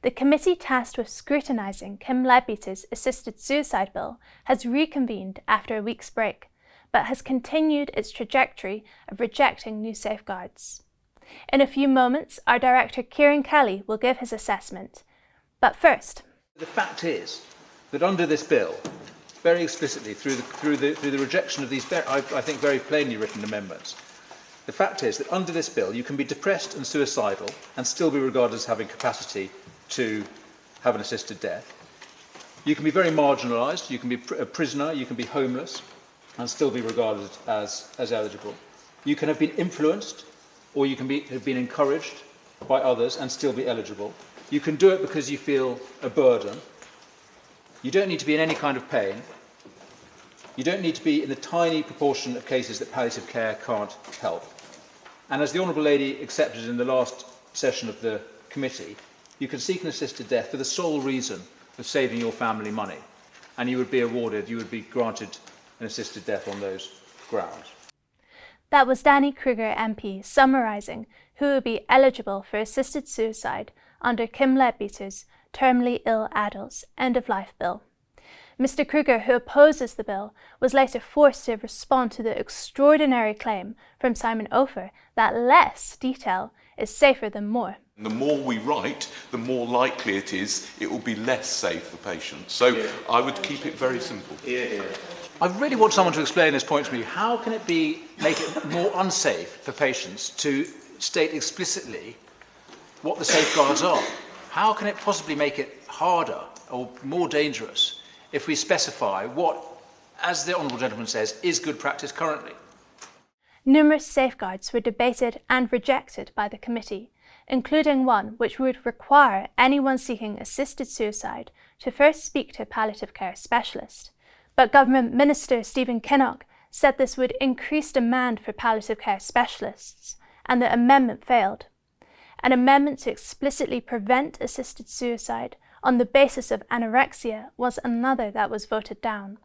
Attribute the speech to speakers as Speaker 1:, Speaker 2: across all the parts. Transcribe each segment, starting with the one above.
Speaker 1: the committee tasked with scrutinising Kim Leadbeater's assisted suicide bill has reconvened after a week's break, but has continued its trajectory of rejecting new safeguards. In a few moments, our director Kieran Kelly will give his assessment. But first,
Speaker 2: the fact is that under this bill, very explicitly through the rejection of these, I think, very plainly written amendments, the fact is that under this bill you can be depressed and suicidal and still be regarded as having capacity to have an assisted death. You can be very marginalised, you can be a prisoner, you can be homeless and still be regarded as eligible. You can have been influenced or you can have been encouraged by others and still be eligible. You can do it because you feel a burden. You don't need to be in any kind of pain. You don't need to be in the tiny proportion of cases that palliative care can't help. And as the Honourable Lady accepted in the last session of the committee, you can seek an assisted death for the sole reason of saving your family money, and you would be granted an assisted death on those grounds.
Speaker 1: That was Danny Kruger MP summarising who would be eligible for assisted suicide under Kim Leadbeater's Terminally Ill Adults End-of-Life Bill. Mr Kruger, who opposes the bill, was later forced to respond to the extraordinary claim from Simon Ofer that less detail is safer than more.
Speaker 3: The more we write, the more likely it is it will be less safe for patients. So I would keep it very simple.
Speaker 2: I really want someone to explain this point to me. How can it make it more unsafe for patients to state explicitly what the safeguards are? How can it possibly make it harder or more dangerous if we specify what, as the Honourable Gentleman says, is good practice currently?
Speaker 1: Numerous safeguards were debated and rejected by the committee, including one which would require anyone seeking assisted suicide to first speak to a palliative care specialist. But Government Minister Stephen Kinnock said this would increase demand for palliative care specialists, and the amendment failed. An amendment to explicitly prevent assisted suicide on the basis of anorexia was another that was voted down.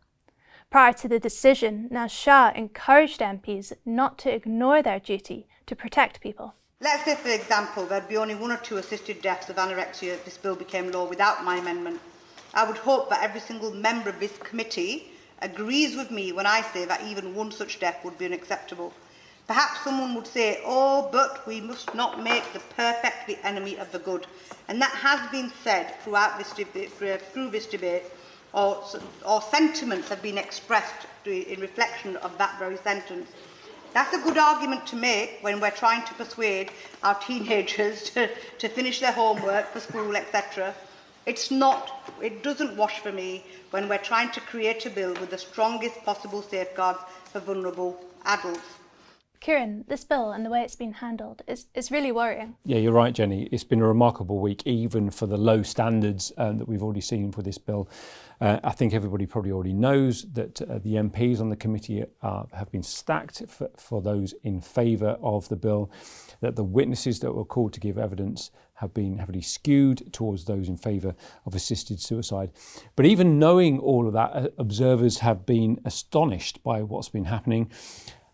Speaker 1: Prior to the decision, Naz Shah encouraged MPs not to ignore their duty to protect people.
Speaker 4: Let's say, for example, there'd be only 1 or 2 assisted deaths of anorexia if this bill became law without my amendment. I would hope that every single member of this committee agrees with me when I say that even one such death would be unacceptable. Perhaps someone would say, oh, but we must not make the perfect the enemy of the good. And that has been said throughout this debate, or sentiments have been expressed in reflection of that very sentence. That's a good argument to make when we're trying to persuade our teenagers to finish their homework for school, etc. It doesn't wash for me when we're trying to create a bill with the strongest possible safeguards for vulnerable adults.
Speaker 1: Kieran, this bill and the way it's been handled is really worrying.
Speaker 5: Yeah, you're right, Jenny. It's been a remarkable week, even for the low standards that we've already seen for this bill. I think everybody probably already knows that the MPs on the committee have been stacked for those in favour of the bill, that the witnesses that were called to give evidence have been heavily skewed towards those in favour of assisted suicide. But even knowing all of that, observers have been astonished by what's been happening.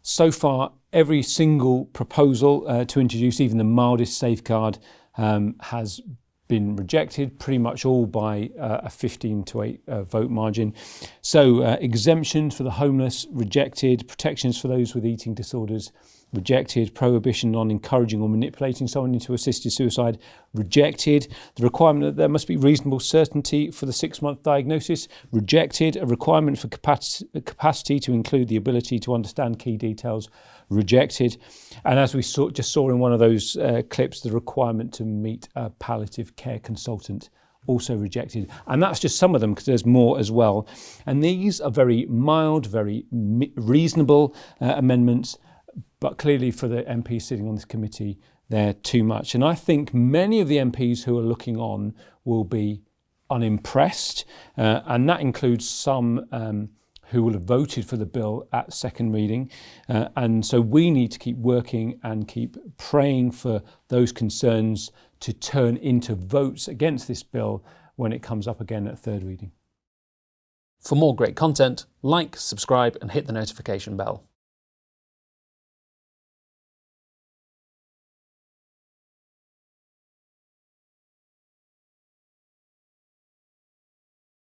Speaker 5: So far, every single proposal to introduce even the mildest safeguard has been rejected, pretty much all by a 15-8 vote margin. So exemptions for the homeless, rejected. Protections for those with eating disorders, rejected. Prohibition on encouraging or manipulating someone into assisted suicide, rejected. The requirement that there must be reasonable certainty for the 6-month diagnosis, rejected. A requirement for capacity to include the ability to understand key details, rejected. And as we just saw in one of those clips, the requirement to meet a palliative care consultant, also rejected. And that's just some of them, because there's more as well. And these are very mild, very reasonable amendments, but clearly for the MPs sitting on this committee, they're too much. And I think many of the MPs who are looking on will be unimpressed, and that includes some who will have voted for the bill at second reading. And so we need to keep working and keep praying for those concerns to turn into votes against this bill when it comes up again at third reading.
Speaker 6: For more great content, like, subscribe and hit the notification bell.